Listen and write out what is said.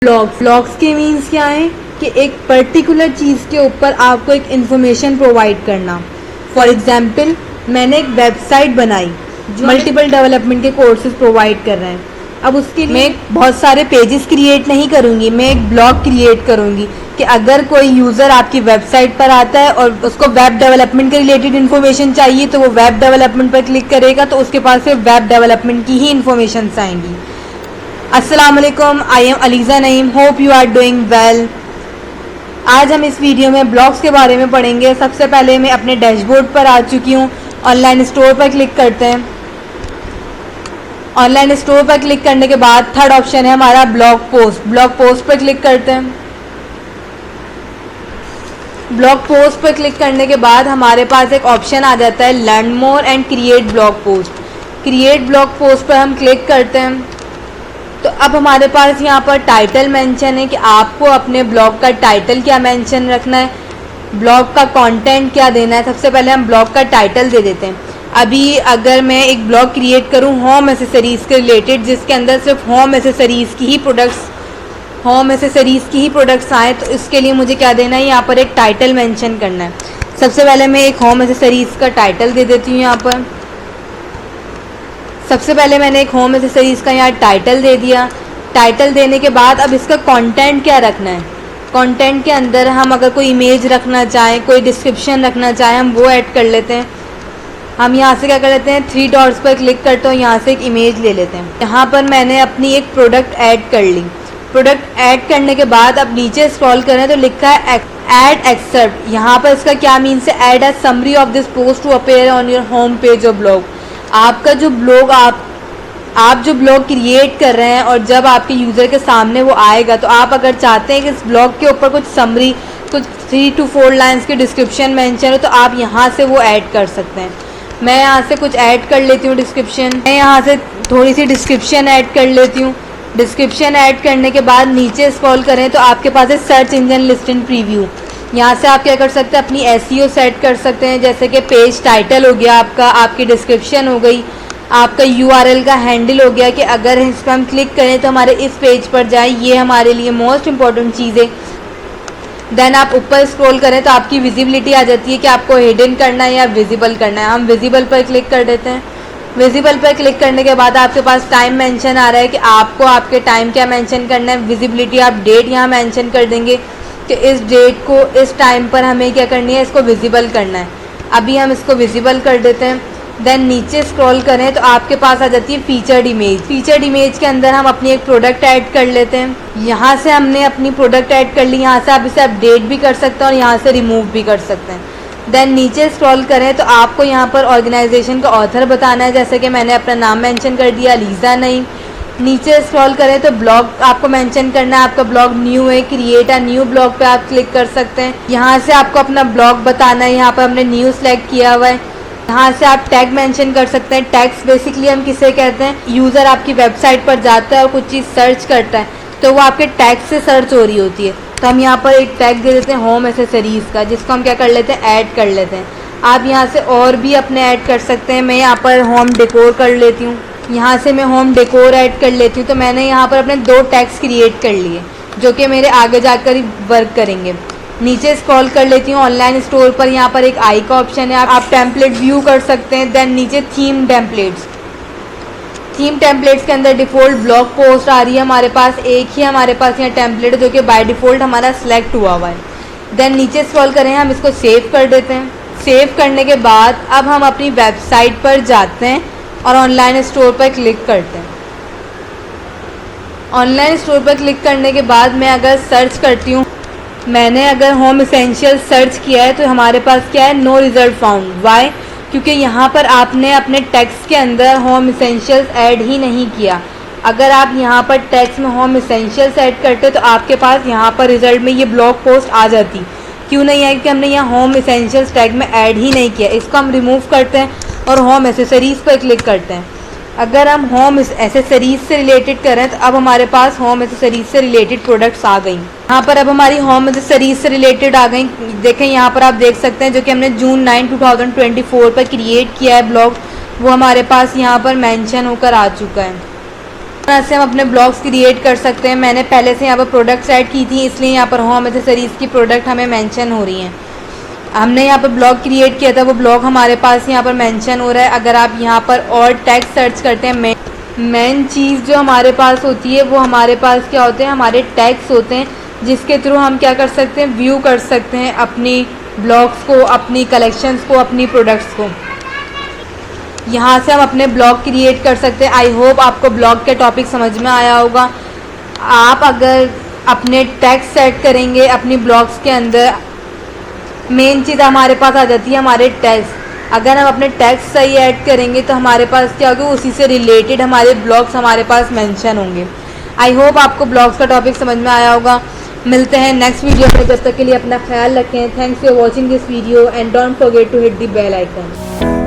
Blogs के means क्या है कि एक पर्टिकुलर चीज़ के ऊपर आपको एक इन्फॉर्मेशन प्रोवाइड करना। फॉर एग्जांपल मैंने एक वेबसाइट बनाई जो मल्टीपल डेवलपमेंट के कोर्सेज प्रोवाइड कर रहे हैं। अब उसके लिए मैं बहुत सारे पेजेस क्रिएट नहीं करूँगी, मैं एक ब्लॉग क्रिएट करूँगी कि अगर कोई यूज़र आपकी वेबसाइट पर आता है और उसको वेब डेवलपमेंट के रिलेटेड इन्फॉर्मेशन चाहिए तो वो वेब डेवलपमेंट पर क्लिक करेगा तो उसके पास सिर्फ वेब डेवलपमेंट की ही इन्फॉर्मेशन आएंगी। अस्सलाम वालेकुम, I am Aliza Naeem, hope you are doing well. आज हम इस वीडियो में ब्लॉग्स के बारे में पढ़ेंगे। सबसे पहले मैं अपने डैशबोर्ड पर आ चुकी हूँ। ऑनलाइन स्टोर पर क्लिक करते हैं। ऑनलाइन स्टोर पर क्लिक करने के बाद थर्ड ऑप्शन है हमारा ब्लॉग पोस्ट पर क्लिक करते हैं। ब्लॉग पोस्ट पर क्लिक करने के बाद हमारे पास एक ऑप्शन आ जाता है learn more and create blog post. Create blog post पर हम क्लिक करते हैं तो अब हमारे पास यहाँ पर टाइटल मेंशन है कि आपको अपने ब्लॉग का टाइटल क्या मेंशन रखना है, ब्लॉग का कंटेंट क्या देना है। सबसे पहले हम ब्लॉग का टाइटल दे देते हैं। अभी अगर मैं एक ब्लॉग क्रिएट करूँ होम एसेसरीज़ के रिलेटेड, जिसके अंदर सिर्फ होम एसेसरीज़ की ही प्रोडक्ट्स आए, तो इसके लिए मुझे क्या देना है, यहाँ पर एक टाइटल मेंशन करना है। सबसे पहले मैं एक होम एसेसरीज़ का टाइटल दे देती हूँ। यहाँ पर सबसे पहले मैंने एक होम एसेसरीज़ का यहाँ टाइटल दे दिया। टाइटल देने के बाद अब इसका कंटेंट क्या रखना है। कंटेंट के अंदर हम अगर कोई इमेज रखना चाहें, कोई डिस्क्रिप्शन रखना चाहें, हम वो ऐड कर लेते हैं। हम यहाँ से क्या कर लेते हैं, 3 डॉट्स पर क्लिक करते हैं, यहाँ से एक इमेज ले लेते हैं। यहाँ पर मैंने अपनी एक प्रोडक्ट ऐड कर ली। प्रोडक्ट ऐड करने के बाद अब नीचे स्क्रॉल करें तो लिखा है ऐड एक्सेप्ट। यहाँ पर इसका क्या मीन्स है, add a summary of this post to appear on your home page और ब्लॉग। आपका जो ब्लॉग आप जो ब्लॉग क्रिएट कर रहे हैं और जब आपके यूज़र के सामने वो आएगा तो आप अगर चाहते हैं कि इस ब्लॉग के ऊपर कुछ समरी, कुछ 3 to 4 लाइन्स की डिस्क्रिप्शन मेंशन हो तो आप यहाँ से वो ऐड कर सकते हैं। मैं यहाँ से कुछ ऐड कर लेती हूँ डिस्क्रिप्शन। मैं यहाँ से थोड़ी सी डिस्क्रिप्शन ऐड कर लेती हूँ। डिस्क्रिप्शन ऐड करने के बाद नीचे स्क्रॉल करें तो आपके पास है सर्च इंजन लिस्टिंग प्रीव्यू। यहाँ से आप क्या कर सकते हैं, अपनी एसईओ सेट कर सकते हैं, जैसे कि पेज टाइटल हो गया आपका, आपकी डिस्क्रिप्शन हो गई, आपका यूआरएल का हैंडल हो गया कि अगर इस पर हम क्लिक करें तो हमारे इस पेज पर जाए। ये हमारे लिए मोस्ट इंपॉर्टेंट चीज़ है। देन आप ऊपर स्क्रॉल करें तो आपकी विजिबिलिटी आ जाती है कि आपको हिडन करना है या विजिबल करना है। हम विजिबल पर क्लिक कर देते हैं। विजिबल पर क्लिक करने के बाद आपके पास टाइम मेंशन आ रहा है कि आपको आपके टाइम क्या मेंशन करना है। विजिबिलिटी आप डेट यहाँ मेंशन कर देंगे कि इस डेट को इस टाइम पर हमें क्या करनी है, इसको विजिबल करना है। अभी हम इसको विजिबल कर देते हैं। देन नीचे स्क्रॉल करें तो आपके पास आ जाती है फीचर्ड इमेज। फीचर्ड इमेज के अंदर हम अपनी एक प्रोडक्ट ऐड कर लेते हैं। यहाँ से हमने अपनी प्रोडक्ट ऐड कर ली। यहाँ से आप इसे अपडेट भी कर सकते हैं और यहाँ से रिमूव भी कर सकते हैं। देन नीचे स्क्रॉल करें तो आपको यहाँ पर ऑर्गेनाइजेशन का ऑथर बताना है, जैसे कि मैंने अपना नाम मेंशन कर दिया, अलीज़ा नईम। नीचे स्क्रॉल करें तो ब्लॉग आपको मेंशन करना है, आपका ब्लॉग न्यू है, क्रिएट अ न्यू ब्लॉग पे आप क्लिक कर सकते हैं। यहाँ से आपको अपना ब्लॉग बताना है। यहाँ पर हमने न्यू सेलेक्ट किया हुआ है। यहाँ से आप टैग मेंशन कर सकते हैं। टैग्स बेसिकली हम किसे कहते हैं, यूज़र आपकी वेबसाइट पर जाता है और कुछ चीज़ सर्च करता है तो वो आपके टैग से सर्च हो रही होती है। तो हम यहाँ पर एक टैग दे देते हैं होम एसेसरीज़ का, जिसको हम क्या कर लेते हैं, ऐड कर लेते हैं। आप यहाँ से और भी अपने ऐड कर सकते हैं। मैं यहाँ पर होम डेकोर कर लेती हूँ। यहाँ से मैं होम डेकोर ऐड कर लेती हूँ। तो मैंने यहाँ पर अपने 2 टैग्स क्रिएट कर लिए जो कि मेरे आगे जाकर ही वर्क करेंगे। नीचे स्क्रॉल कर लेती हूँ। ऑनलाइन स्टोर पर यहाँ पर एक आई का ऑप्शन है, आप टेम्पलेट व्यू कर सकते हैं। देन नीचे थीम टेम्पलेट्स के अंदर डिफ़ॉल्ट ब्लॉग पोस्ट आ रही है हमारे पास। एक ही हमारे पास यहाँ टेम्पलेट जो कि बाय डिफ़ॉल्ट हमारा सिलेक्ट हुआ है। देन नीचे स्क्रॉल करें, हम इसको सेव कर देते हैं। सेव करने के बाद अब हम अपनी वेबसाइट पर जाते हैं और ऑनलाइन स्टोर पर क्लिक करते हैं। ऑनलाइन स्टोर पर क्लिक करने के बाद मैं अगर सर्च करती हूँ, मैंने अगर होम एसेंशियल सर्च किया है तो हमारे पास क्या है, नो रिजल्ट फाउंड। वाई? क्योंकि यहाँ पर आपने अपने टेक्स्ट के अंदर होम एसेंशियल्स ऐड ही नहीं किया। अगर आप यहाँ पर टेक्स्ट में होम एसेंशियल्स ऐड करते तो आपके पास यहाँ पर रिजल्ट में ये ब्लॉग पोस्ट आ जाती। क्यों नहीं आई? कि हमने यहाँ होम एसेंशियल्स टैग में ऐड ही नहीं किया। इसको हम रिमूव करते हैं और होम एसेसरीज़ पर क्लिक करते हैं। अगर हम होम एसेसरीज़ से रिलेटेड करें तो अब हमारे पास होम एसेसरीज़ से रिलेटेड प्रोडक्ट्स आ गई। यहाँ पर अब हमारी होम एसेसरीज़ से रिलेटेड आ गई। देखें यहाँ पर आप देख सकते हैं जो कि हमने जून 9, 2024 पर क्रिएट किया है ब्लॉग, वो हमारे पास यहाँ पर मेंशन होकर आ चुका है। तरह से हम अपने ब्लॉग्स क्रिएट कर सकते हैं। मैंने पहले से यहाँ पर प्रोडक्ट्स ऐड की थी, इसलिए यहाँ पर होम एक्सेसरीज़ की प्रोडक्ट हमें मेंशन हो रही हैं। हमने यहाँ पर ब्लॉग क्रिएट किया था, वो ब्लॉग हमारे पास यहाँ पर मेंशन हो रहा है। अगर आप यहाँ पर और टैग सर्च करते हैं, मेन चीज़ जो हमारे पास होती है वो हमारे पास क्या होते हैं, हमारे टैग्स होते हैं, जिसके थ्रू हम क्या कर सकते हैं, व्यू कर सकते हैं अपनी ब्लॉग्स को, अपनी कलेक्शंस को, अपनी प्रोडक्ट्स को। यहाँ से हम अपने ब्लॉग क्रिएट कर सकते हैं। आई होप आपको ब्लॉग के टॉपिक समझ में आया होगा। आप अगर अपने टैग सेट करेंगे अपनी ब्लॉग्स के अंदर, मेन चीज़ हमारे पास आ जाती है हमारे टैग्स। अगर हम अपने टैग्स सही ऐड करेंगे तो हमारे पास क्या होगा, उसी से रिलेटेड हमारे ब्लॉग्स हमारे पास मेंशन होंगे। आई होप आपको ब्लॉग्स का टॉपिक समझ में आया होगा। मिलते हैं नेक्स्ट वीडियो में, जब तक के लिए अपना ख्याल रखें। Thanks for watching this video and don't forget to hit the bell icon.